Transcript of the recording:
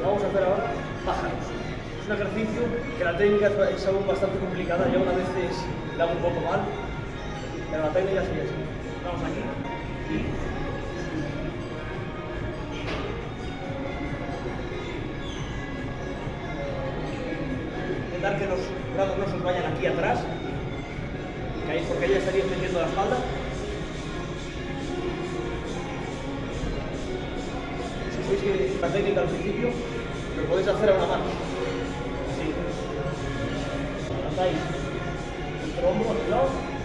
vamos a hacer ahora pájaros. Es un ejercicio que la técnica es aún bastante complicada, yo a veces la hago un poco mal, pero la técnica sí es. Vamos aquí y intentar que los brazos no se os vayan aquí atrás, porque ahí estaríais metiendo la espalda. Si veis que la técnica al principio lo podéis hacer a una mano. Así. Levantáis vuestro hombro a tu lado.